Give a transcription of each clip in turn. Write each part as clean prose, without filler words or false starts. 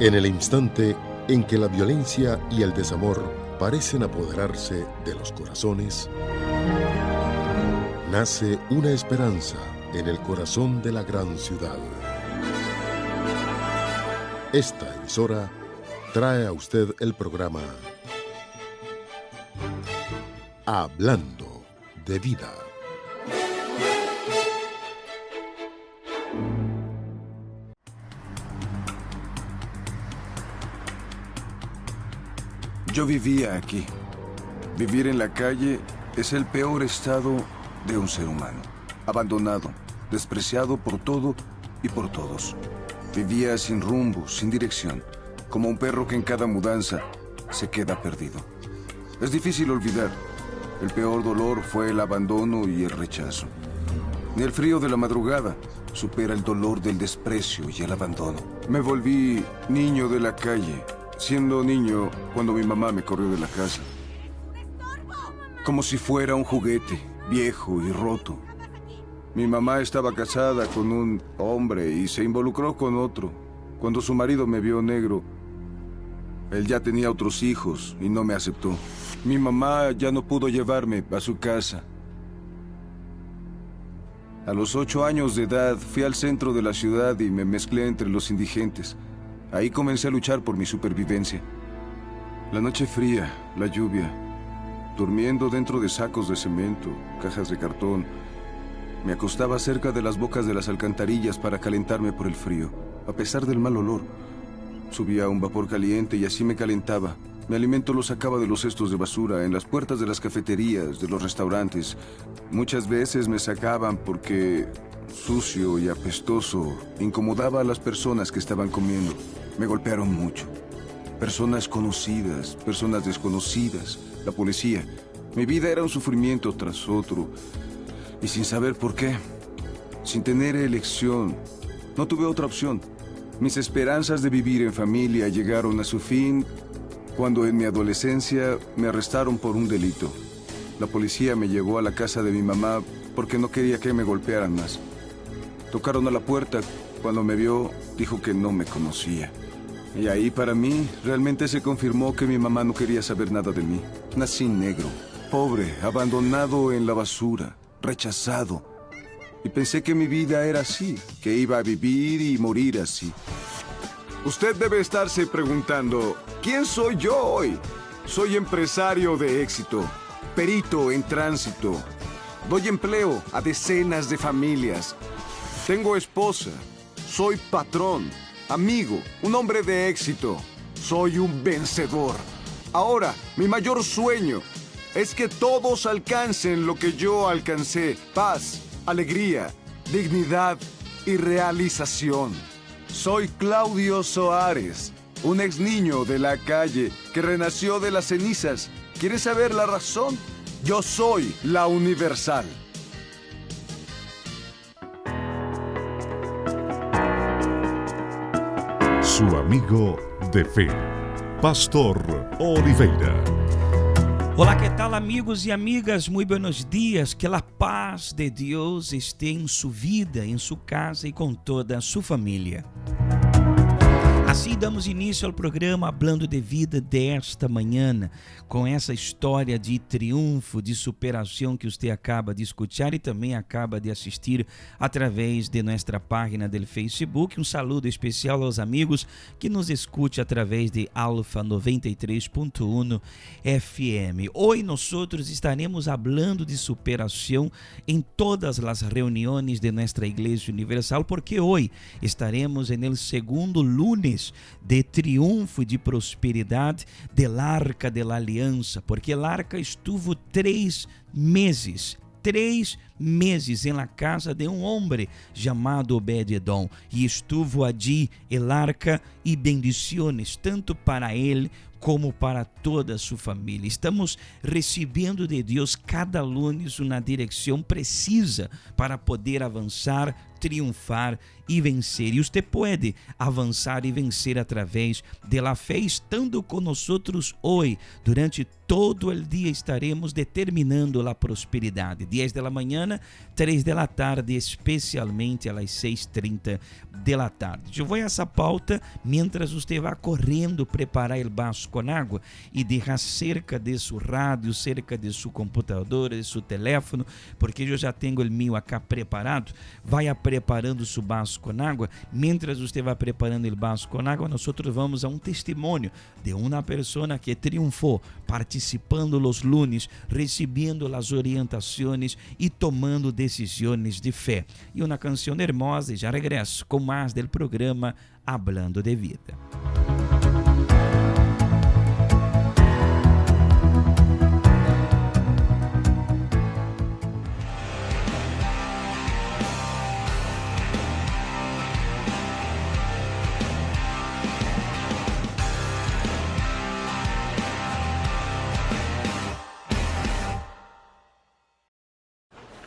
En el instante en que la violencia y el desamor parecen apoderarse de los corazones, nace una esperanza en el corazón de la gran ciudad. Esta emisora trae a usted el programa Hablando de Vida. Yo vivía aquí. Vivir en la calle es el peor estado de un ser humano. Abandonado, despreciado por todo y por todos. Vivía sin rumbo, sin dirección, como un perro que en cada mudanza se queda perdido. Es difícil olvidar. El peor dolor fue el abandono y el rechazo. Ni el frío de la madrugada supera el dolor del desprecio y el abandono. Me volví niño de la calle, siendo niño cuando mi mamá me corrió de la casa. Como si fuera un juguete, viejo y roto. Mi mamá estaba casada con un hombre y se involucró con otro. Cuando su marido me vio negro, él ya tenía otros hijos y no me aceptó. Mi mamá ya no pudo llevarme a su casa. A los 8 años de edad fui al centro de la ciudad y me mezclé entre los indigentes. Ahí comencé a luchar por mi supervivencia. La noche fría, la lluvia, durmiendo dentro de sacos de cemento, cajas de cartón. Me acostaba cerca de las bocas de las alcantarillas para calentarme por el frío, a pesar del mal olor. Subía a un vapor caliente y así me calentaba. Mi alimento lo sacaba de los cestos de basura, en las puertas de las cafeterías, de los restaurantes. Muchas veces me sacaban porque, sucio y apestoso, incomodaba a las personas que estaban comiendo. Me golpearon mucho. Personas conocidas, personas desconocidas, la policía. Mi vida era un sufrimiento tras otro. Y sin saber por qué, sin tener elección, no tuve otra opción. Mis esperanzas de vivir en familia llegaron a su fin cuando en mi adolescencia me arrestaron por un delito. La policía me llevó a la casa de mi mamá porque no quería que me golpearan más. Tocaron a la puerta. Cuando me vio, dijo que no me conocía. Y ahí para mí realmente se confirmó que mi mamá no quería saber nada de mí. Nací negro, pobre, abandonado en la basura, rechazado. Y pensé que mi vida era así, que iba a vivir y morir así. Usted debe estarse preguntando, ¿quién soy yo hoy? Soy empresario de éxito, perito en tránsito. Doy empleo a decenas de familias. Tengo esposa. Soy patrón, amigo, un hombre de éxito. Soy un vencedor. Ahora, mi mayor sueño es que todos alcancen lo que yo alcancé. Paz, alegría, dignidad y realización. Soy Claudio Soares, un ex niño de la calle que renació de las cenizas. ¿Quieres saber la razón? Yo soy la Universal. Su amigo de fe, Pastor Oliveira. Olá, que tal, amigos e amigas? Muy buenos dias. Que a paz de Deus esté em sua vida, em sua casa e com toda a sua família. Assim damos início ao programa Hablando de Vida desta manhã, com essa história de triunfo, de superação que você acaba de escutar e também acaba de assistir através de nossa página do Facebook. Um saludo especial aos amigos que nos escutam através de Alfa 93.1 FM. Hoje nós estaremos falando de superação em todas as reuniões de nossa Igreja Universal, porque hoje estaremos no segundo lunes de triunfo e de prosperidade del Arca de la Aliança, porque el Arca estuvo 3 meses em la casa de um homem chamado Obed-Edom, e estuvo allí el Arca e bendiciones tanto para ele como para toda a sua família. Estamos recebendo de Deus cada lunes uma direção precisa para poder avançar triunfar e vencer. E você pode avançar e vencer através da fé, estando com nós hoje. Durante todo o dia estaremos determinando a prosperidade. 10 da manhã, 3 da tarde, especialmente às 6:30 da tarde. Eu vou a essa pauta mientras você vai correndo preparar o vaso com água e deixar cerca de seu rádio, cerca de seu computador, de seu telefone, porque eu já tenho o meu acá preparado. Vai preparando seu vaso com água. Mientras você vai preparando o vaso com água, nós vamos a um testemunho de uma pessoa que triunfou, participando los lunes, recebendo as orientações e tomando decisões de fé. E uma canção hermosa, e já regresso com mais do programa Hablando de Vida.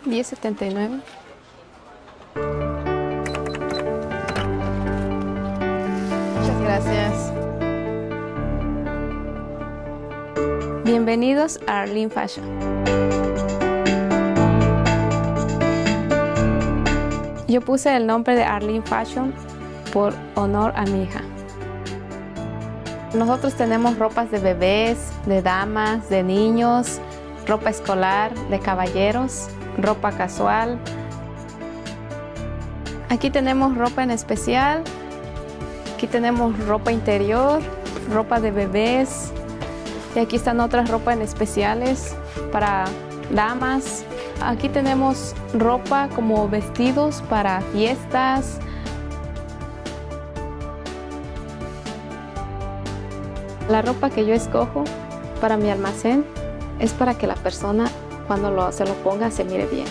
$10.79. Muchas gracias. Bienvenidos a Arlene Fashion. Yo puse el nombre de Arlene Fashion por honor a mi hija. Nosotros tenemos ropas de bebés, de damas, de niños, ropa escolar, de caballeros, ropa casual. Aquí tenemos ropa en especial. Aquí tenemos ropa interior, ropa de bebés. Y aquí están otras ropas en especiales para damas. Aquí tenemos ropa como vestidos para fiestas. La ropa que yo escojo para mi almacén es para que la persona cuando se lo ponga se mire bien.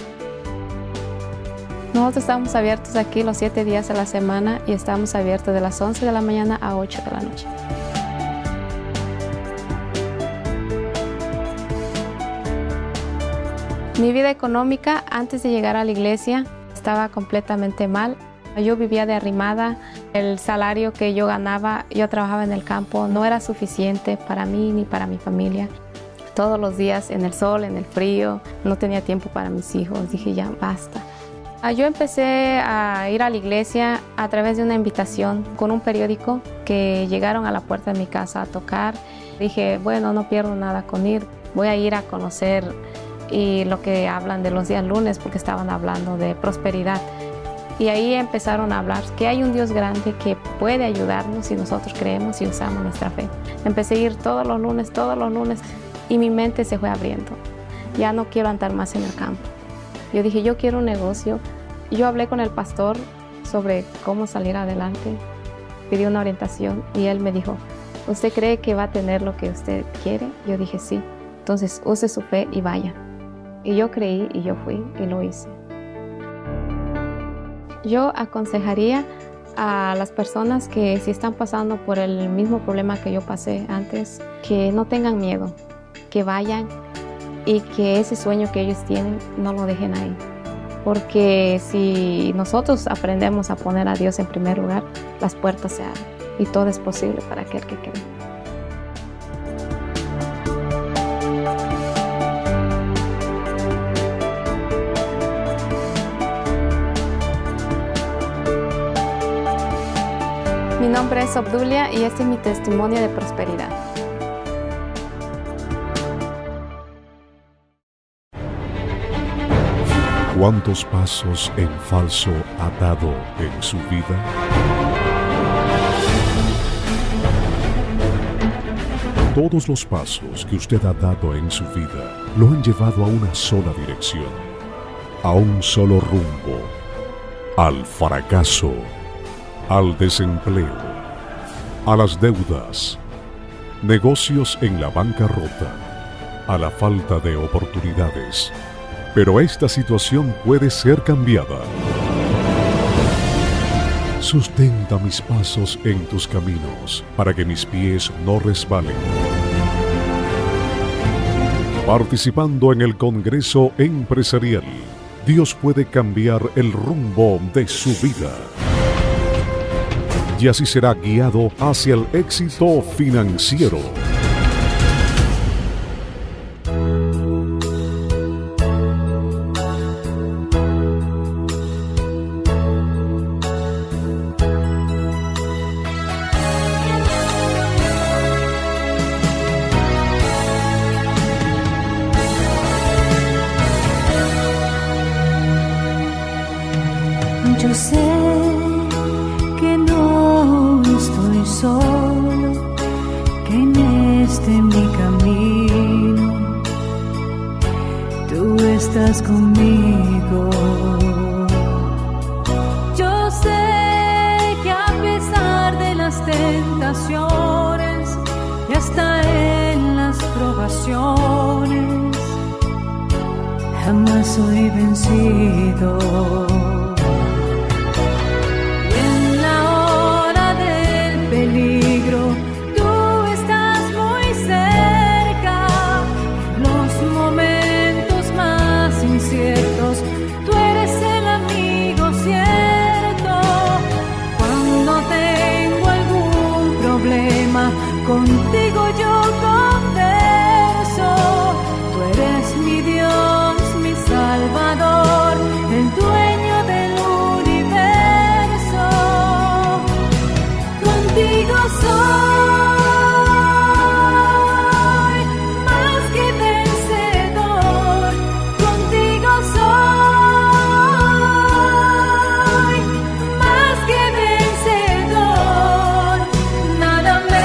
Nosotros estamos abiertos aquí los 7 días a la semana y estamos abiertos de las 11 de la mañana a 8 de la noche. Mi vida económica antes de llegar a la iglesia estaba completamente mal. Yo vivía de arrimada, el salario que yo ganaba, yo trabajaba en el campo, no era suficiente para mí ni para mi familia. Todos los días en el sol, en el frío, no tenía tiempo para mis hijos, dije ya basta. Yo empecé a ir a la iglesia a través de una invitación con un periódico que llegaron a la puerta de mi casa a tocar. Dije, bueno, no pierdo nada con ir, voy a ir a conocer y lo que hablan de los días lunes porque estaban hablando de prosperidad. Y ahí empezaron a hablar que hay un Dios grande que puede ayudarnos si nosotros creemos y usamos nuestra fe. Empecé a ir todos los lunes y mi mente se fue abriendo. Ya no quiero andar más en el campo. Yo dije, yo quiero un negocio. Yo hablé con el pastor sobre cómo salir adelante. Pedí una orientación y él me dijo, ¿usted cree que va a tener lo que usted quiere? Yo dije, sí. Entonces use su fe y vaya. Y yo creí y yo fui y lo hice. Yo aconsejaría a las personas que si están pasando por el mismo problema que yo pasé antes, que no tengan miedo, que vayan y que ese sueño que ellos tienen no lo dejen ahí. Porque si nosotros aprendemos a poner a Dios en primer lugar, las puertas se abren y todo es posible para aquel que cree. Mi nombre es Obdulia y este es mi testimonio de prosperidad. ¿Cuántos pasos en falso ha dado en su vida? Todos los pasos que usted ha dado en su vida lo han llevado a una sola dirección, a un solo rumbo, al fracaso, al desempleo, a las deudas, negocios en la bancarrota, a la falta de oportunidades. Pero esta situación puede ser cambiada. Sustenta mis pasos en tus caminos, para que mis pies no resbalen. Participando en el Congreso Empresarial Dios puede cambiar el rumbo de su vida. Y así será guiado hacia el éxito financiero. Yo sé que no estoy solo, que en mi camino tú estás conmigo. Yo sé que a pesar de las tentaciones y hasta en las probaciones, jamás soy vencido. Contigo yo converso, tú eres mi Dios, mi Salvador, el dueño del universo. Contigo soy más que vencedor, contigo soy más que vencedor. Nada me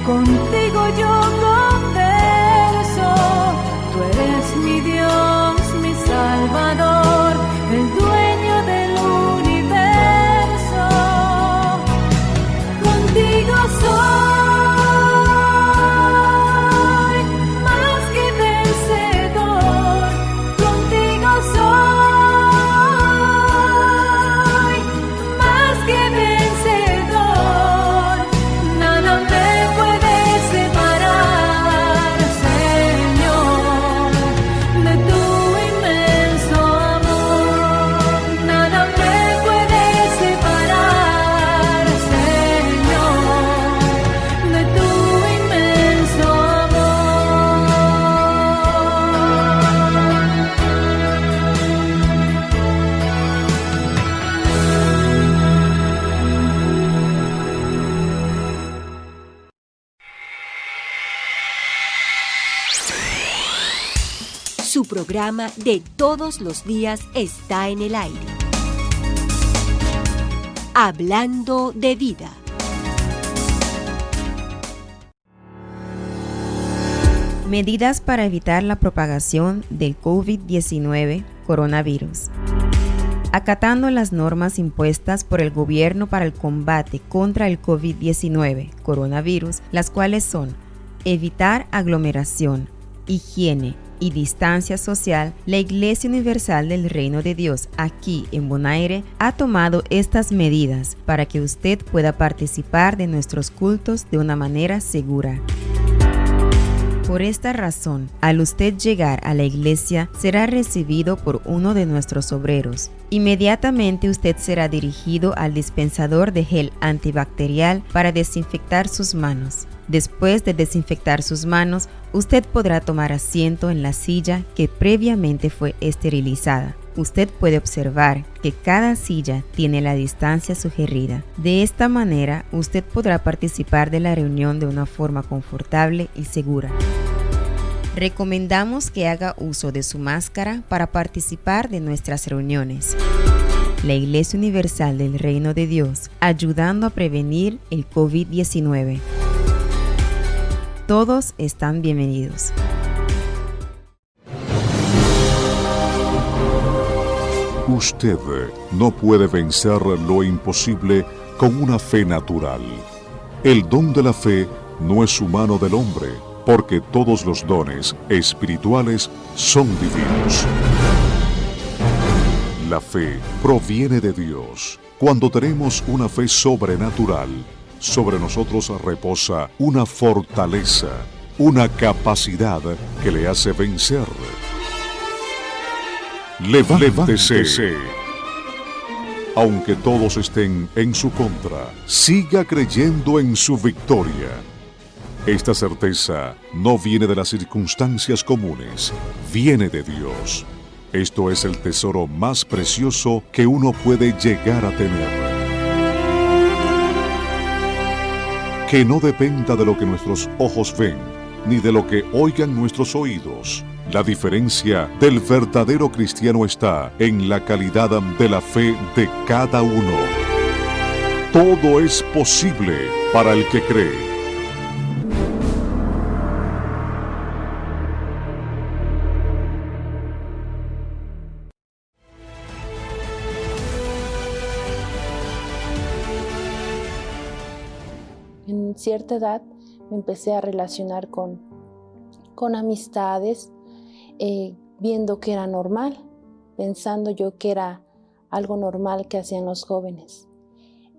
contigo yo converso, tú eres mi Dios, mi Salvador, el dueño del universo. Contigo soy más que vencedor, contigo soy más que vencedor. Nada me Su programa de todos los días está en el aire. Hablando de vida. Medidas para evitar la propagación del COVID-19, coronavirus. Acatando las normas impuestas por el gobierno para el combate contra el COVID-19, coronavirus, las cuales son evitar aglomeración, higiene y distancia social, la Iglesia Universal del Reino de Dios aquí en Bonaire ha tomado estas medidas para que usted pueda participar de nuestros cultos de una manera segura. Por esta razón, al usted llegar a la iglesia, será recibido por uno de nuestros obreros. Inmediatamente usted será dirigido al dispensador de gel antibacterial para desinfectar sus manos. Después de desinfectar sus manos, usted podrá tomar asiento en la silla que previamente fue esterilizada. Usted puede observar que cada silla tiene la distancia sugerida. De esta manera, usted podrá participar de la reunión de una forma confortable y segura. Recomendamos que haga uso de su máscara para participar de nuestras reuniones. la Iglesia Universal del Reino de Dios, ayudando a prevenir el COVID-19. Todos están bienvenidos. Usted no puede vencer lo imposible con una fe natural. El don de la fe no es humano del hombre, porque todos los dones espirituales son divinos. La fe proviene de Dios. Cuando tenemos una fe sobrenatural, sobre nosotros reposa una fortaleza, una capacidad que le hace vencer. Levántese. Aunque todos estén en su contra, siga creyendo en su victoria. Esta certeza no viene de las circunstancias comunes, viene de Dios. Esto es el tesoro más precioso que uno puede llegar a tener. Que no dependa de lo que nuestros ojos ven, ni de lo que oigan nuestros oídos. La diferencia del verdadero cristiano está en la calidad de la fe de cada uno. Todo es posible para el que cree. En cierta edad me empecé a relacionar con amistades, viendo que era normal, pensando yo que era algo normal que hacían los jóvenes.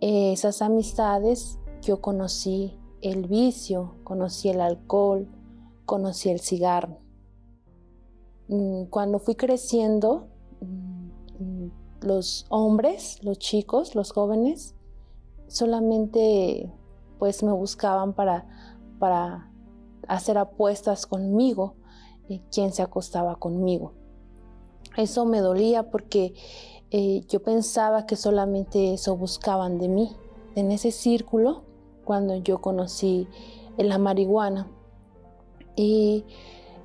Esas amistades, yo conocí el vicio, conocí el alcohol, conocí el cigarro. Cuando fui creciendo, los hombres, los chicos, los jóvenes, solamente pues me buscaban para hacer apuestas conmigo, quién se acostaba conmigo. Eso me dolía porque yo pensaba que solamente eso buscaban de mí. En ese círculo, cuando yo conocí la marihuana, y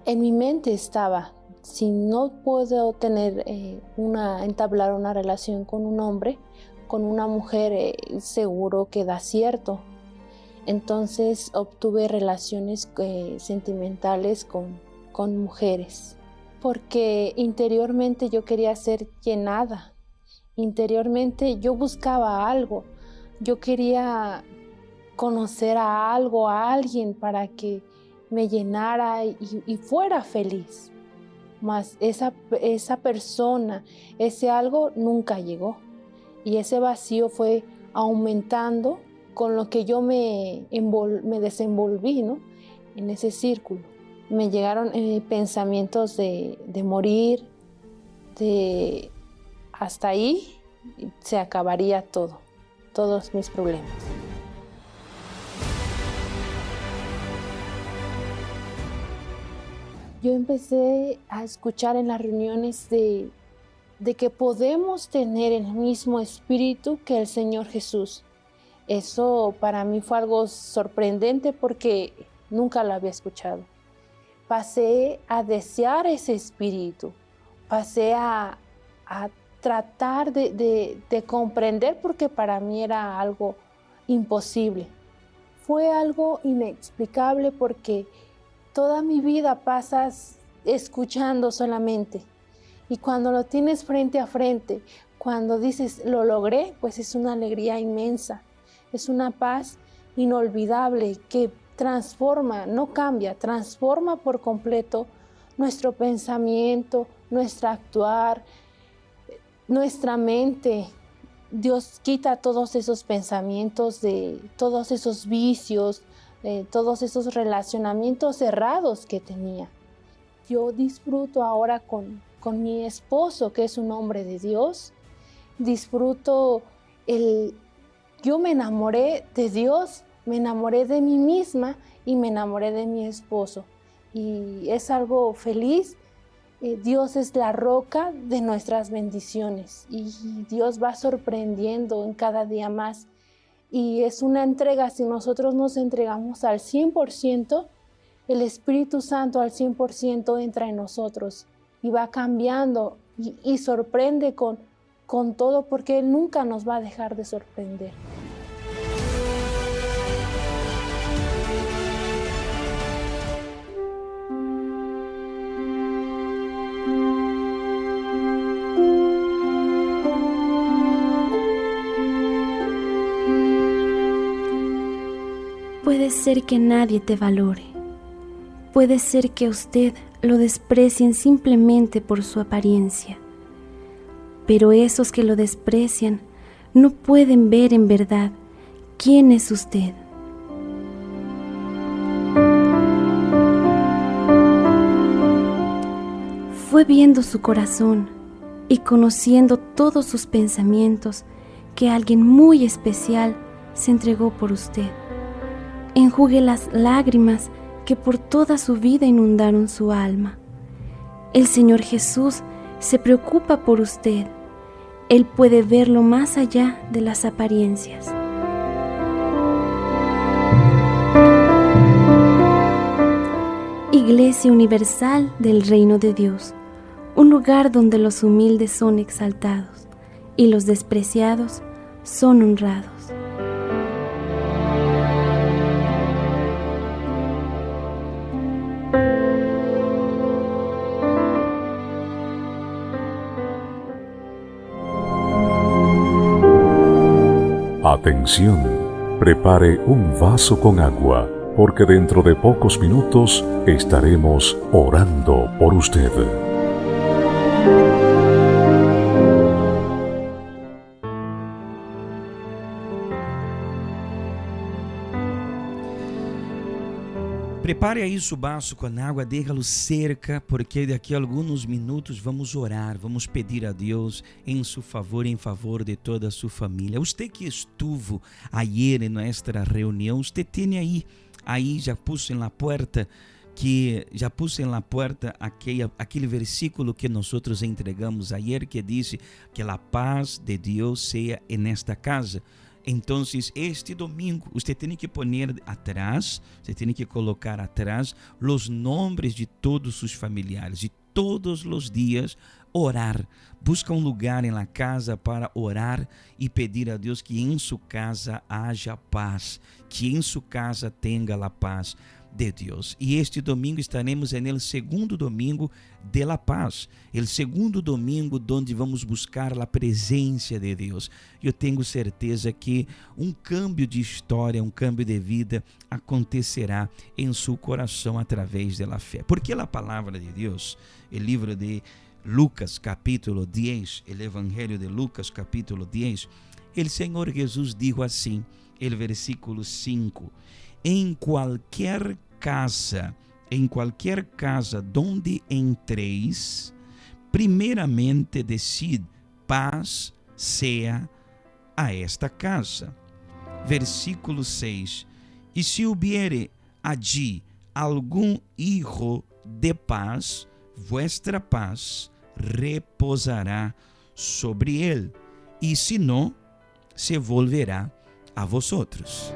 en mi mente estaba, si no puedo entablar una relación con un hombre, con una mujer, seguro que da cierto. Entonces obtuve relaciones sentimentales con mujeres, porque interiormente yo quería ser llenada. Interiormente yo buscaba algo, yo quería conocer a alguien para que me llenara y fuera feliz. Mas esa persona, ese algo nunca llegó, y ese vacío fue aumentando con lo que yo me desenvolví, ¿no? En ese círculo. Me llegaron pensamientos de morir, hasta ahí se acabaría todos mis problemas. Yo empecé a escuchar en las reuniones de que podemos tener el mismo espíritu que el Señor Jesús. Eso para mí fue algo sorprendente porque nunca lo había escuchado. Pasé a desear ese espíritu, pasé a tratar de comprender, porque para mí era algo imposible. Fue algo inexplicable porque toda mi vida pasas escuchando solamente, y cuando lo tienes frente a frente, cuando dices lo logré, pues es una alegría inmensa. Es una paz inolvidable que transforma, no cambia, transforma por completo nuestro pensamiento, nuestro actuar, nuestra mente. Dios quita todos esos pensamientos, de todos esos vicios, todos esos relacionamientos errados que tenía. Yo disfruto ahora con mi esposo, que es un hombre de Dios. Disfruto yo me enamoré de Dios, me enamoré de mí misma y me enamoré de mi esposo. Y es algo feliz. Dios es la roca de nuestras bendiciones y Dios va sorprendiendo en cada día más. Y es una entrega, si nosotros nos entregamos al 100%, el Espíritu Santo al 100% entra en nosotros y va cambiando y sorprende con con todo, porque Él nunca nos va a dejar de sorprender. Puede ser que nadie te valore. Puede ser que a usted lo desprecien simplemente por su apariencia. Pero esos que lo desprecian no pueden ver en verdad quién es usted. Fue viendo su corazón y conociendo todos sus pensamientos que alguien muy especial se entregó por usted. Enjugue las lágrimas que por toda su vida inundaron su alma. El Señor Jesús se preocupa por usted. Él puede verlo más allá de las apariencias. Iglesia Universal del Reino de Dios, un lugar donde los humildes son exaltados y los despreciados son honrados. Atención, prepare un vaso con agua, porque dentro de pocos minutos estaremos orando por usted. Prepare aí seu vaso com água, deixa-lo cerca, porque daqui a alguns minutos vamos orar, vamos pedir a Deus em seu favor, em favor de toda a sua família. Você que estuvo ayer em nossa reunião, você tem aí já pus em la puerta, aquele versículo que nós entregamos ayer, que diz que a paz de Deus seja en esta casa. Então, este domingo, você tem que poner atrás, você tem que colocar atrás os nomes de todos os familiares e todos os dias orar. Busca um lugar na casa para orar e pedir a Deus que em sua casa haja paz, que em sua casa tenha a paz de Deus. E este domingo estaremos no segundo domingo de la paz, o segundo domingo onde vamos buscar a presença de Deus. Eu tenho certeza que um câmbio de história, um câmbio de vida acontecerá em seu coração através da fé. Porque a palavra de Deus, o livro de Lucas capítulo 10, o Evangelho de Lucas capítulo 10, o Senhor Jesus dijo assim, o versículo 5: em qualquer casa donde entreis, primeiramente decid, paz sea a esta casa. Versículo 6: e se hubiere allí algum hijo de paz, vuestra paz reposará sobre él, e se não, se volverá a vosotros.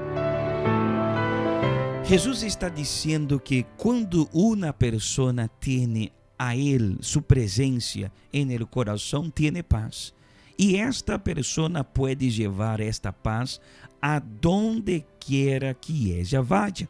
Jesus está dizendo que quando uma pessoa tem a Ele, sua presença em el coração, tem paz. E esta pessoa pode levar esta paz a donde quiera que ella vaya.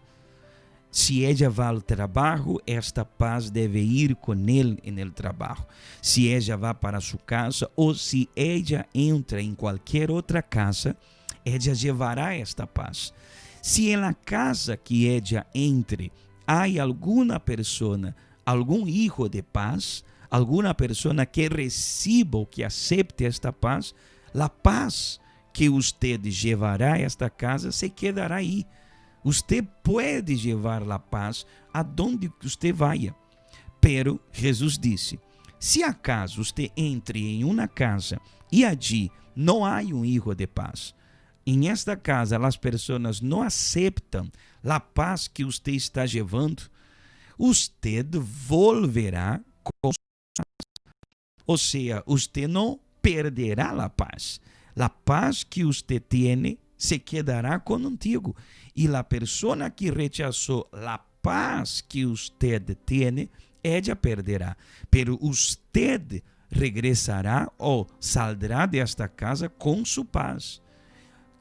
Se ella vai ao trabalho, esta paz deve ir com ele no trabalho. Se ella vai para sua casa ou se ella entra em qualquer outra casa, ella levará esta paz. Se na casa que ella entre há alguma pessoa, algum hijo de paz, alguma pessoa que receba ou que acepte esta paz, a paz que usted levará a esta casa se quedará aí. Usted pode levar a paz a donde usted vaya. Pero Jesus disse: se acaso usted entre em uma casa e allí não há um hijo de paz, em esta casa as pessoas não aceitam a paz que usted está levando, usted volverá com sua paz. Ou seja, usted não perderá a paz. A paz que usted tem se quedará contigo. E a pessoa que rechazou a paz que usted tem, ella perderá. Pero usted regresará o saldrá desta casa com sua paz.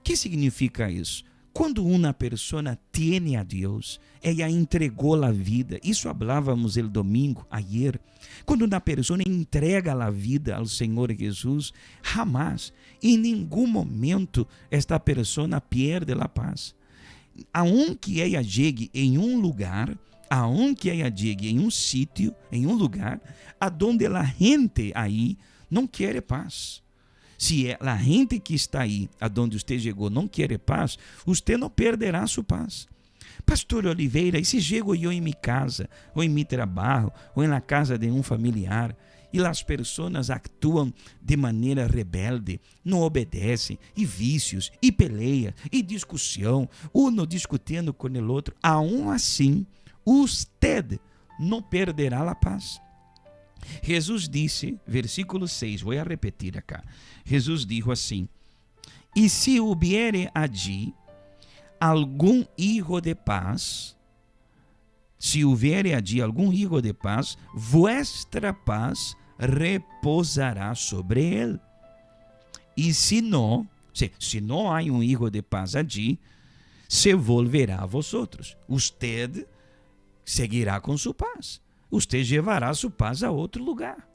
¿Qué significa isso? Quando uma pessoa tem a Deus, ela entregou a vida. Isso falávamos el domingo, ayer. Quando uma pessoa entrega a vida ao Senhor Jesus, jamás, em nenhum momento, esta pessoa perde a paz. Aunque ela chegue em lugar, aunque ela chegue em sítio, em lugar, aonde a gente aí não quer paz. Se a gente que está aí, aonde você chegou, não quer paz, você não perderá sua paz. Pastor Oliveira, e se chego eu em minha casa, ou em meu trabalho, ou na casa de um familiar, e as pessoas actuam de maneira rebelde, não obedecem, e vícios, e peleia, e discussão, um discutindo com o outro, aún assim, usted não perderá a paz. Jesus disse, versículo 6, vou repetir acá. Jesus dijo assim: e se hubiere allí algum hijo de paz, se hubiere allí algum hijo de paz, vuestra paz reposará sobre él. E se não há um hijo de paz allí, se volverá a vosotros. Usted seguirá com sua paz. Usted levará sua paz a outro lugar.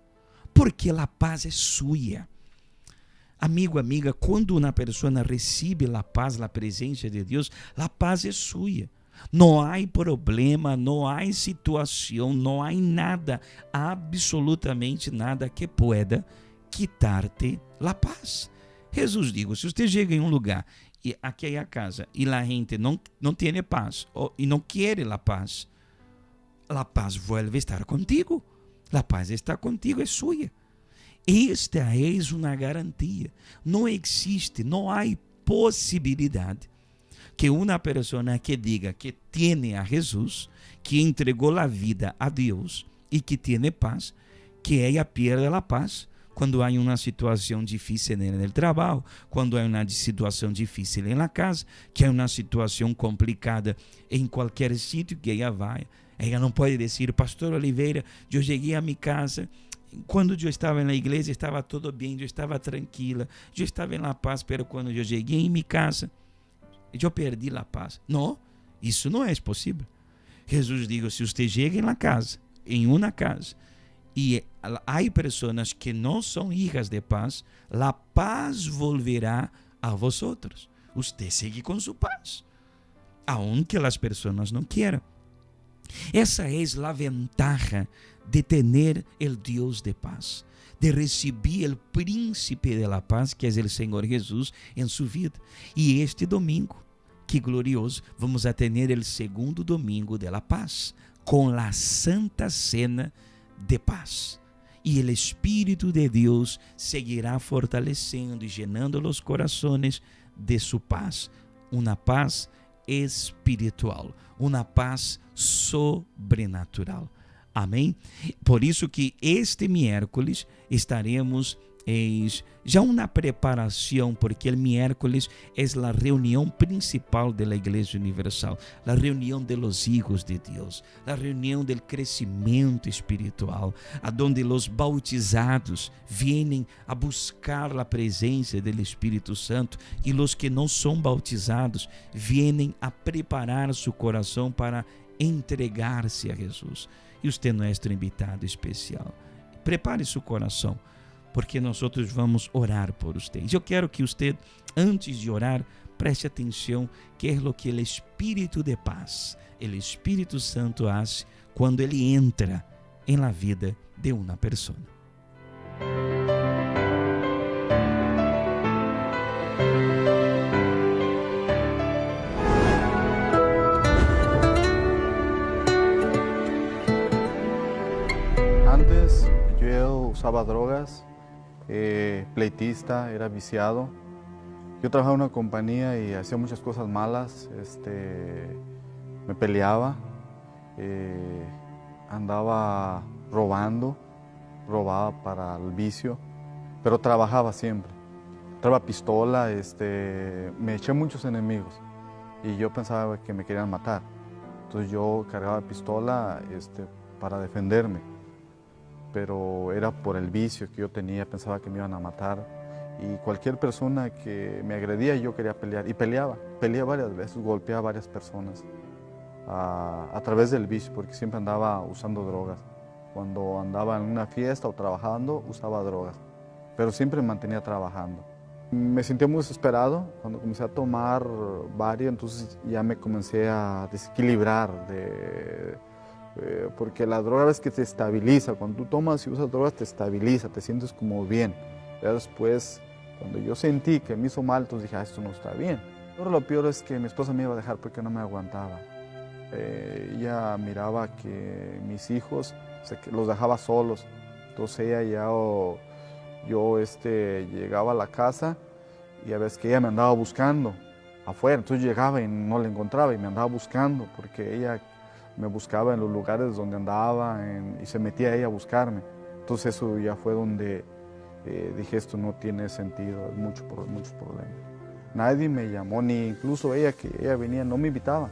Porque a paz é sua. Amigo, amiga, quando uma pessoa recebe a paz, a presença de Deus, a paz é sua. Não há problema, não há situação, não há nada, absolutamente nada que pueda quitar-te a paz. Jesus dijo, se você chega em um lugar, e aqui é a casa, e a gente não tem paz, e não quer a paz vuelve a estar contigo. A paz está contigo, é sua. Esta é uma garantia. Não existe, não há possibilidade que uma pessoa que diga que tem a Jesus, que entregou a vida a Deus e que tem paz, que ela pierda a paz quando há uma situação difícil no trabalho, quando há uma situação difícil na casa, que há uma situação complicada em qualquer sítio que ela vai. Ela não pode dizer, Pastor Oliveira, eu cheguei a minha casa, quando eu estava na igreja estava tudo bem, eu estava tranquila, eu estava na paz, mas quando eu cheguei em minha casa, eu perdi a paz. Não, isso não é possível. Jesus diz, se você chega na casa, em uma casa, e há pessoas que não são hijas de paz, a paz volverá a vosotros. Você segue com sua paz, aunque as pessoas não queiram. Essa é a ventaja de ter o Deus de paz, de receber o príncipe de la paz, que é o Senhor Jesus, em sua vida. E este domingo, que glorioso, vamos a ter o segundo domingo de la paz, com a Santa Cena de paz. E o Espírito de Deus seguirá fortalecendo e llenando os corações de sua paz. Uma paz espiritual, uma paz sobrenatural. Amém? Por isso que este miércoles estaremos já uma preparação, porque o miércoles é a reunião principal da Igreja Universal, a reunião de los hijos de Deus, a reunião do crescimento espiritual, aonde os bautizados vêm a buscar a presença do Espírito Santo e os que não são bautizados vêm a preparar seu coração para entregar-se a Jesus. E você é nosso invitado especial. Prepare seu coração, porque nós vamos orar por vocês. Eu quero que você, antes de orar, preste atenção que é o que o Espírito de paz, o Espírito Santo faz quando ele entra em la vida de uma pessoa. Antes yo usaba drogas, pleitista, era viciado. Yo trabajaba en una compañía y hacía muchas cosas malas, me peleaba, andaba robaba para el vicio, pero trabajaba siempre. Traía pistola, me eché muchos enemigos y yo pensaba que me querían matar. Entonces yo cargaba pistola para defenderme. pero era por el vicio que yo tenía, pensaba que me iban a matar. Y cualquier persona que me agredía, yo quería pelear. Y peleé varias veces, golpeé a varias personas a través del vicio, porque siempre andaba usando drogas. Cuando andaba en una fiesta o trabajando, usaba drogas, pero siempre me mantenía trabajando. Me sentía muy desesperado cuando comencé a tomar varios, entonces ya me comencé a desequilibrar, porque la droga es que te estabiliza. Cuando tú tomas y usas drogas te estabiliza, te sientes como bien. Ya después, cuando yo sentí que me hizo mal, entonces dije, esto no está bien. Pero lo peor es que mi esposa me iba a dejar porque no me aguantaba. Ella miraba que mis hijos los dejaba solos, entonces ella yo llegaba a la casa y a veces que ella me andaba buscando afuera, entonces llegaba y no la encontraba y me andaba buscando porque ella me buscaba en los lugares donde andaba y se metía ella a buscarme. Entonces eso ya fue donde dije, esto no tiene sentido, muchos problemas. Nadie me llamó, ni incluso ella, que ella venía, no me invitaba.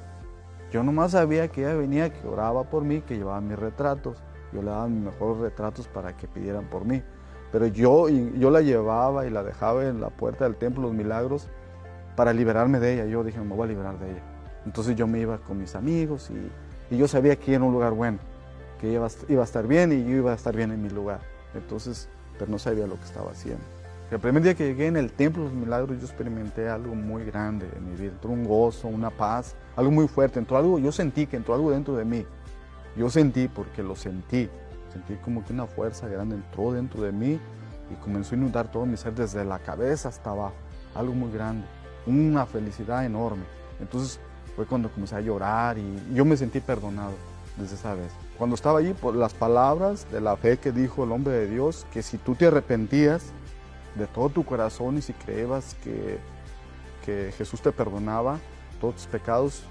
Yo nomás sabía que ella venía, que oraba por mí, que llevaba mis retratos. Yo le daba mis mejores retratos para que pidieran por mí. Pero yo la llevaba y la dejaba en la puerta del Templo de los Milagros para liberarme de ella. Yo dije, me voy a liberar de ella. Entonces yo me iba con mis amigos y yo sabía que era un lugar bueno, que ella iba a estar bien y yo iba a estar bien en mi lugar. Entonces, pero no sabía lo que estaba haciendo. El primer día que llegué en el Templo de los Milagros, yo experimenté algo muy grande en mi vida. Entró un gozo, una paz, algo muy fuerte. Entró algo, yo sentí que entró algo dentro de mí. Yo sentí porque lo sentí. Sentí como que una fuerza grande entró dentro de mí y comenzó a inundar todo mi ser desde la cabeza hasta abajo. Algo muy grande, una felicidad enorme. Entonces fue cuando comencé a llorar y yo me sentí perdonado desde esa vez. Cuando estaba allí, por las palabras de la fe que dijo el hombre de Dios, que si tú te arrepentías de todo tu corazón y si creías que Jesús te perdonaba todos tus pecados,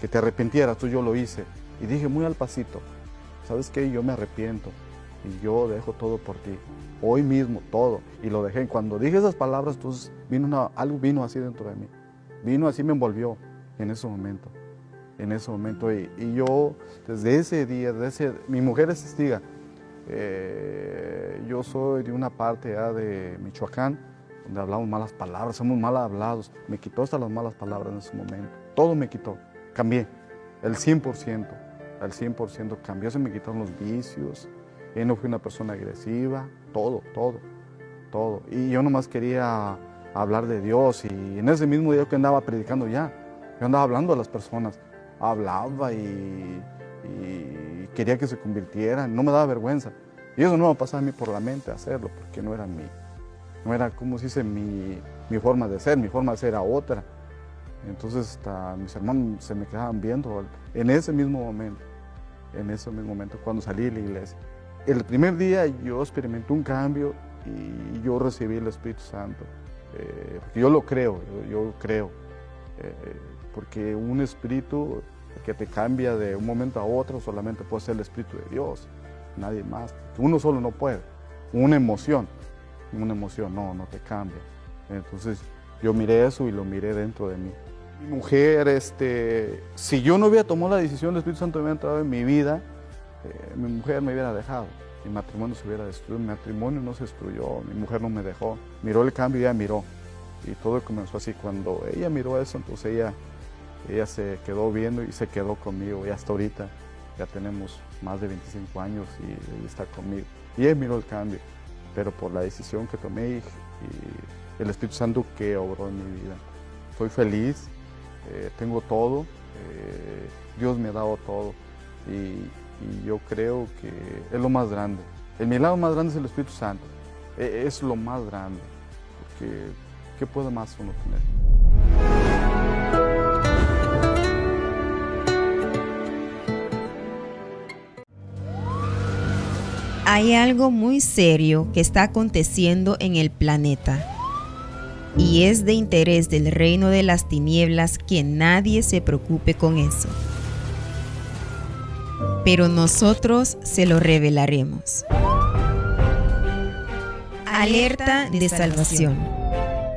que te arrepintieras. Entonces yo lo hice y dije muy al pasito, ¿sabes qué? Yo me arrepiento y yo dejo todo por ti, hoy mismo, todo, y lo dejé. Cuando dije esas palabras, entonces algo vino así dentro de mí, vino así, me envolvió en ese momento, y yo desde ese día, mi mujer es testiga, yo soy de una parte ya de Michoacán, donde hablamos malas palabras, somos mal hablados, me quitó hasta las malas palabras en ese momento, todo me quitó, cambié, el 100%. Al 100% cambió, se me quitaron los vicios, no fui una persona agresiva, todo. Y yo nomás quería hablar de Dios y en ese mismo día que andaba predicando yo andaba hablando a las personas, hablaba y quería que se convirtieran, no me daba vergüenza. Y eso no me pasaba a mí por la mente hacerlo, porque no era como se dice mi forma de ser, mi forma de ser era otra. Entonces hasta mis hermanos se me quedaban viendo en ese mismo momento, cuando salí de la iglesia. El primer día yo experimenté un cambio y yo recibí el Espíritu Santo, porque yo lo creo, porque un espíritu que te cambia de un momento a otro solamente puede ser el Espíritu de Dios, nadie más. Uno solo no puede, una emoción no te cambia. Entonces yo miré eso y lo miré dentro de mí. Mi mujer, si yo no hubiera tomado la decisión, el Espíritu Santo hubiera entrado en mi vida, mi mujer me hubiera dejado, mi matrimonio se hubiera destruido, mi matrimonio no se destruyó, mi mujer no me dejó, miró el cambio y ella miró, y todo comenzó así. Cuando ella miró eso, entonces ella se quedó viendo y se quedó conmigo, y hasta ahorita ya tenemos más de 25 años y ella está conmigo, y ella miró el cambio, pero por la decisión que tomé y el Espíritu Santo que obró en mi vida. Soy feliz. Tengo todo, Dios me ha dado todo y yo creo que es lo más grande. El milagro más grande es el Espíritu Santo, es lo más grande, porque ¿qué puede más uno tener? Hay algo muy serio que está aconteciendo en el planeta. Y es de interés del reino de las tinieblas que nadie se preocupe con eso. Pero nosotros se lo revelaremos. Alerta de Salvación.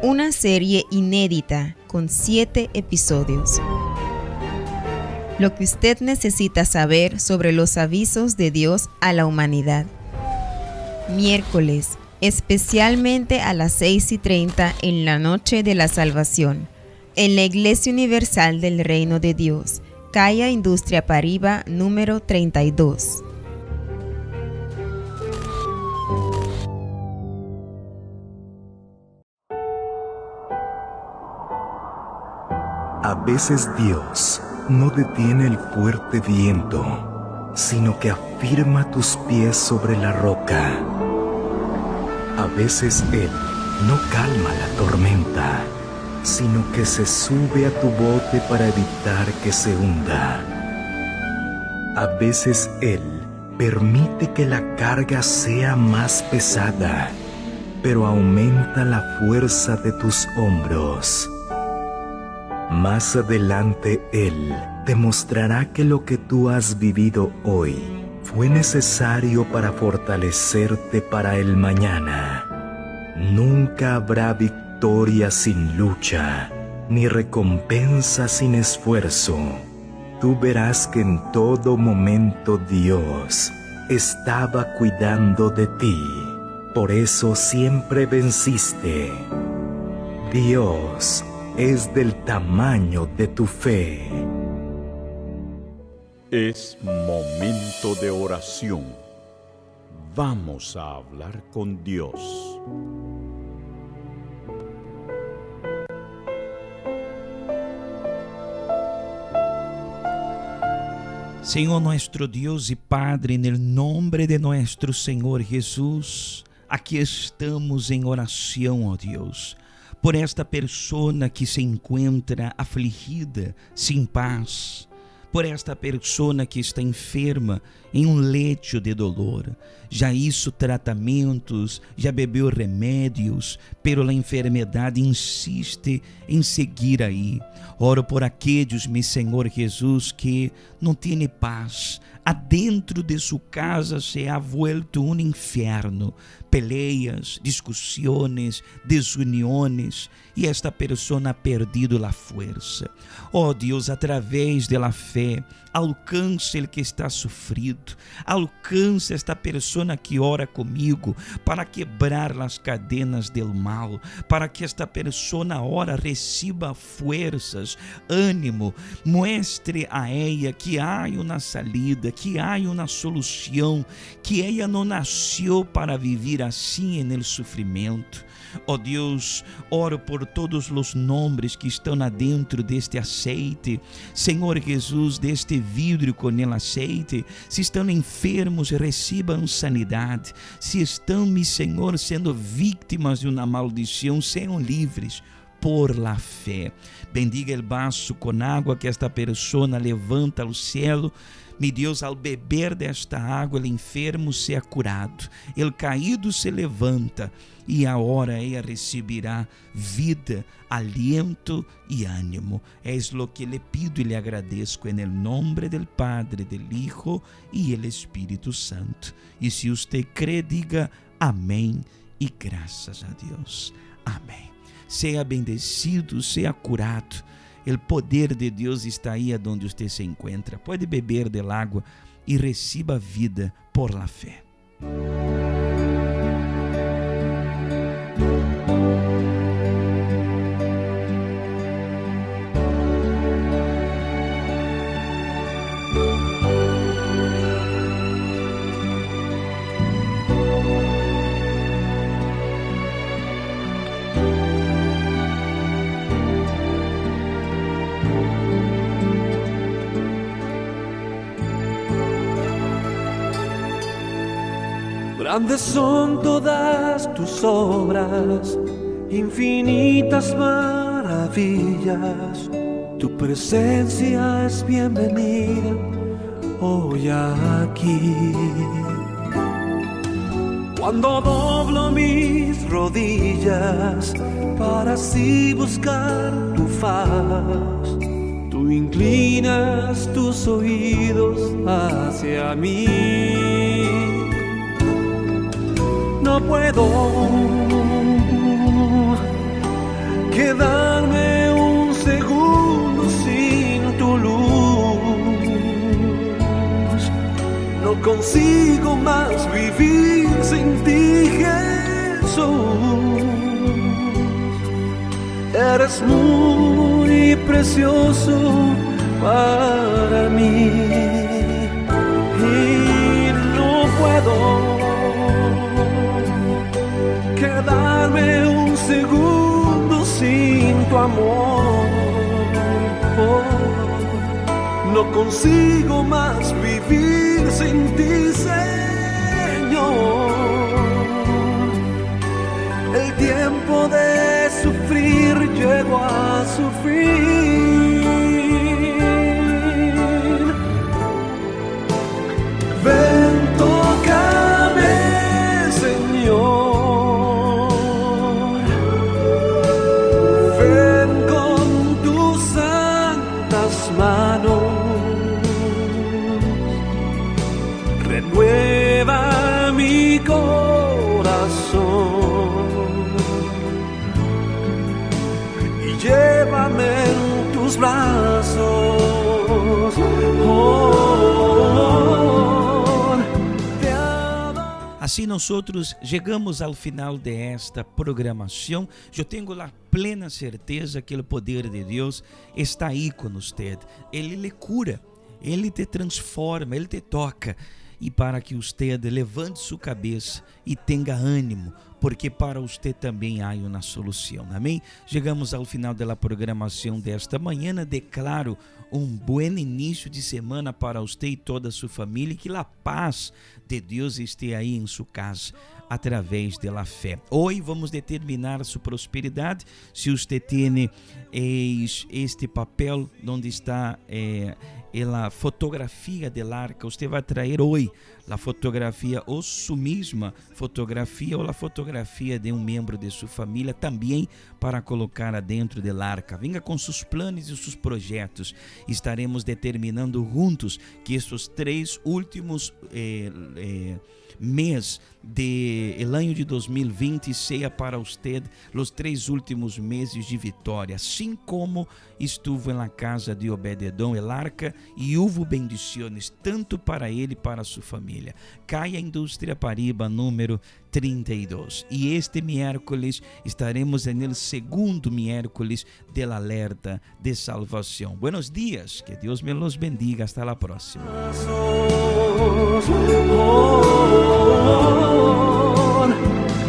Una serie inédita con 7 episodios. Lo que usted necesita saber sobre los avisos de Dios a la humanidad. Miércoles, especialmente a las 6:30 en la noche de la salvación, en la Iglesia Universal del Reino de Dios, calle Industria Paribas, número 32. A veces Dios no detiene el fuerte viento, sino que afirma tus pies sobre la roca. A veces Él no calma la tormenta, sino que se sube a tu bote para evitar que se hunda. A veces Él permite que la carga sea más pesada, pero aumenta la fuerza de tus hombros. Más adelante Él te mostrará que lo que tú has vivido hoy fue necesario para fortalecerte para el mañana. Nunca habrá victoria sin lucha, ni recompensa sin esfuerzo. Tú verás que en todo momento Dios estaba cuidando de ti. Por eso siempre venciste. Dios es del tamaño de tu fe. Es momento de oración. Vamos a hablar con Dios. Señor nuestro Dios y Padre, en el nombre de nuestro Señor Jesús, aquí estamos en oración, oh Dios, por esta persona que se encuentra afligida, sin paz, por esta persona que está enferma em lecho de dolor. Já hizo tratamentos, já bebeu remédios, pero a enfermidade insiste em seguir aí. Oro por aqueles, meu Senhor Jesus, que não têm paz. Adentro de sua casa se ha vuelto um inferno. Peleas, discussões, desuniões, e esta pessoa ha perdido a força. Oh Deus, através da fé, alcance o que está sofrido, alcance esta pessoa que ora comigo para quebrar as cadenas do mal, para que esta pessoa ora receba forças, ânimo, muestre a ella que há uma salida, que há uma solução, que ella não nasceu para viver assim no sofrimento. Oh Deus, oro por todos os nomes que estão adentro deste aceite, Senhor Jesus, deste vidro com el aceite. Se estão enfermos, recebam sanidade. Se estão, meu Senhor, sendo vítimas de uma maldição, sejam livres por la fé. Bendiga el vaso com água que esta persona levanta ao cielo. Mi Deus, ao beber desta água, o enfermo seja curado, el caído se levanta, e agora ela receberá vida, aliento e ânimo. Es lo que le pido e le agradeço en el nombre del Padre, del Hijo y el Espíritu Santo. E se usted cree, diga amém e graças a Deus. Amém. Seja bendecido, seja curado. O poder de Deus está aí onde você se encontra. Pode beber del água e receba vida por la fé. Grandes son todas tus obras, infinitas maravillas. Tu presencia es bienvenida hoy aquí. Cuando doblo mis rodillas para así buscar tu faz, tú inclinas tus oídos hacia mí. No puedo quedarme un segundo sin tu luz. No consigo más vivir sin ti, Jesús. Eres muy precioso para mí y no puedo quedarme un segundo sin tu amor. No consigo más vivir sin ti, Señor. El tiempo de sufrir llegó a su fin. Ven, tócame, Señor. Ven con tus santas manos. Renueva mi corazón y llévame en tus brazos. Assim nosotros chegamos ao final desta programação. Eu tenho a plena certeza que o poder de Deus está aí com você. Ele lhe cura, Ele te transforma, Ele te toca. E para que você levante sua cabeça e tenha ânimo, porque para você também há uma solução. Amém? Chegamos ao final da programação desta manhã. Declaro bom início de semana para você e toda a sua família. Que a paz de Deus esteja aí em sua casa através da fé. Hoje vamos determinar sua prosperidade. Se você tem este papel onde está a fotografia del arca, você vai trazer hoje a fotografia ou sua mesma fotografia ou a fotografia de membro de sua família também para colocar dentro del arca. Venga com seus planos e seus projetos. Estaremos determinando juntos que estes 3 últimos mês do ano de 2020 seja para você os 3 últimos meses de vitória, assim como estuvo na casa de Obed-edom, el arca, e houve bendições tanto para ele e para sua família. Caia Indústria Pariba número 32. E este miércoles estaremos no segundo miércoles del alerta de salvação. Buenos dias, que Deus me los bendiga. Hasta la próxima.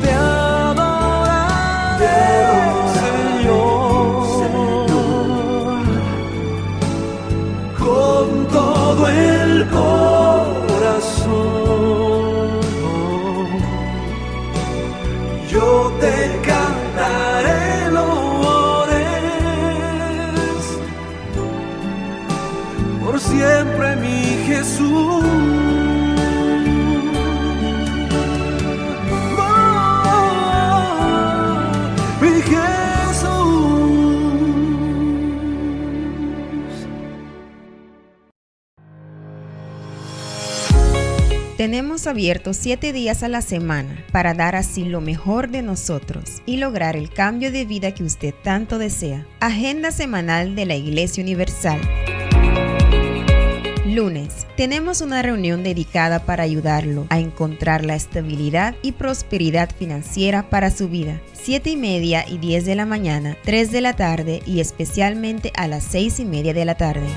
Te adoraré, Señor, con todo el corazón. Yo te cantaré loores por siempre, mi Jesús. Tenemos abiertos 7 días a la semana para dar así lo mejor de nosotros y lograr el cambio de vida que usted tanto desea. Agenda semanal de la Iglesia Universal. Lunes, tenemos una reunión dedicada para ayudarlo a encontrar la estabilidad y prosperidad financiera para su vida. 7:30 y 10 de la mañana, 3 de la tarde y especialmente a las 6:30 de la tarde.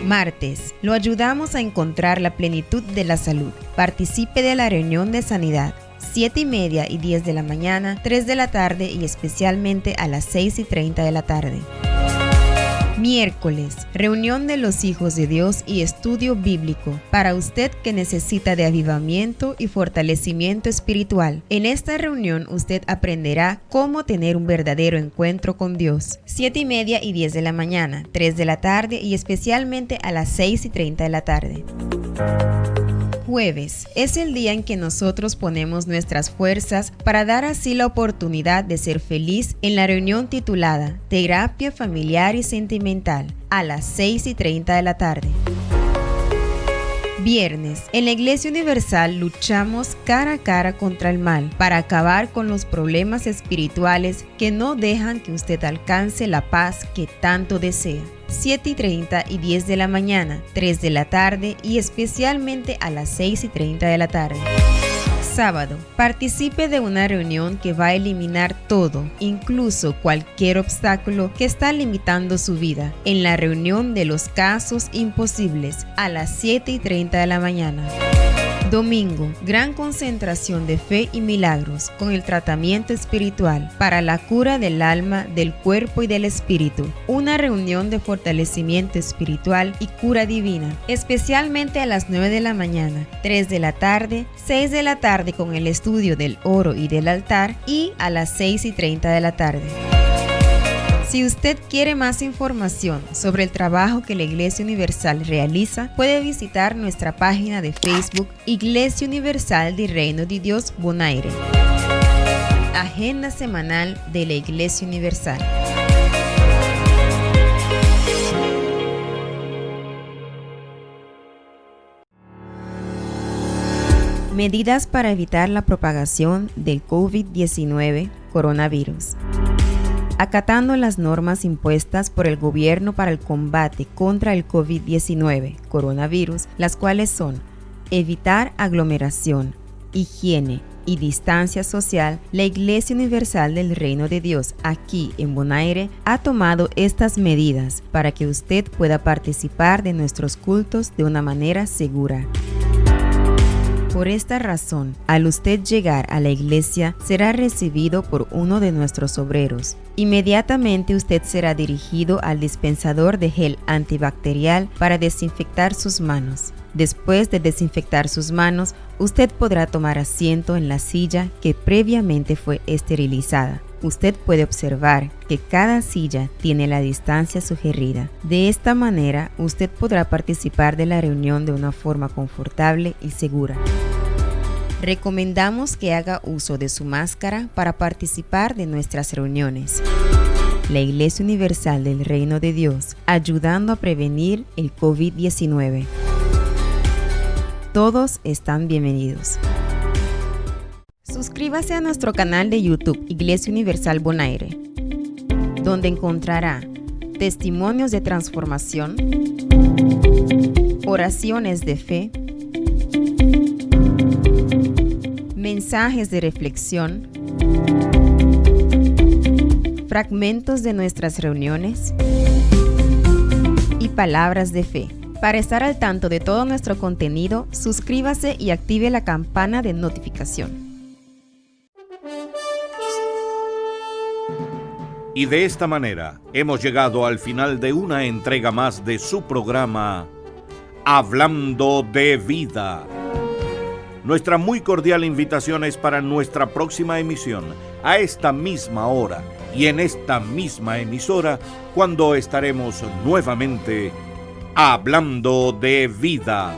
Martes, lo ayudamos a encontrar la plenitud de la salud. Participe de la reunión de sanidad. 7:30 y 10 de la mañana, 3 de la tarde y especialmente a las 6:30 de la tarde. Miércoles, reunión de los hijos de Dios y estudio bíblico para usted que necesita de avivamiento y fortalecimiento espiritual. En esta reunión usted aprenderá cómo tener un verdadero encuentro con Dios. 7:30 y 10 de la mañana, 3 de la tarde y especialmente a las 6:30 de la tarde. Jueves es el día en que nosotros ponemos nuestras fuerzas para dar así la oportunidad de ser feliz en la reunión titulada Terapia Familiar y Sentimental a las 6:30 de la tarde. Viernes, en la Iglesia Universal luchamos cara a cara contra el mal para acabar con los problemas espirituales que no dejan que usted alcance la paz que tanto desea. 7:30 y 10 de la mañana, 3 de la tarde y especialmente a las 6:30 de la tarde. Sábado, participe de una reunión que va a eliminar todo, incluso cualquier obstáculo que está limitando su vida, en la reunión de los casos imposibles a las 7:30 de la mañana. Domingo, gran concentración de fe y milagros con el tratamiento espiritual para la cura del alma, del cuerpo y del espíritu. Una reunión de fortalecimiento espiritual y cura divina, especialmente a las 9 de la mañana, 3 de la tarde, 6 de la tarde con el estudio del oro y del altar y a las 6:30 de la tarde. Si usted quiere más información sobre el trabajo que la Iglesia Universal realiza, puede visitar nuestra página de Facebook Iglesia Universal del Reino de Dios Bonaire. Agenda semanal de la Iglesia Universal. Medidas para evitar la propagación del COVID-19 coronavirus. Acatando las normas impuestas por el gobierno para el combate contra el COVID-19 coronavirus, las cuales son evitar aglomeración, higiene y distancia social, la Iglesia Universal del Reino de Dios aquí en Bonaire ha tomado estas medidas para que usted pueda participar de nuestros cultos de una manera segura. Por esta razón, al usted llegar a la iglesia, será recibido por uno de nuestros obreros. Inmediatamente usted será dirigido al dispensador de gel antibacterial para desinfectar sus manos. Después de desinfectar sus manos, usted podrá tomar asiento en la silla que previamente fue esterilizada. Usted puede observar que cada silla tiene la distancia sugerida. De esta manera, usted podrá participar de la reunión de una forma confortable y segura. Recomendamos que haga uso de su máscara para participar de nuestras reuniones. La Iglesia Universal del Reino de Dios, ayudando a prevenir el COVID-19. Todos están bienvenidos. Suscríbase a nuestro canal de YouTube Iglesia Universal Bonaire, donde encontrará testimonios de transformación, oraciones de fe, mensajes de reflexión, fragmentos de nuestras reuniones y palabras de fe. Para estar al tanto de todo nuestro contenido, suscríbase y active la campana de notificación. Y de esta manera hemos llegado al final de una entrega más de su programa Hablando de Vida. Nuestra muy cordial invitación es para nuestra próxima emisión, a esta misma hora y en esta misma emisora, cuando estaremos nuevamente Hablando de Vida.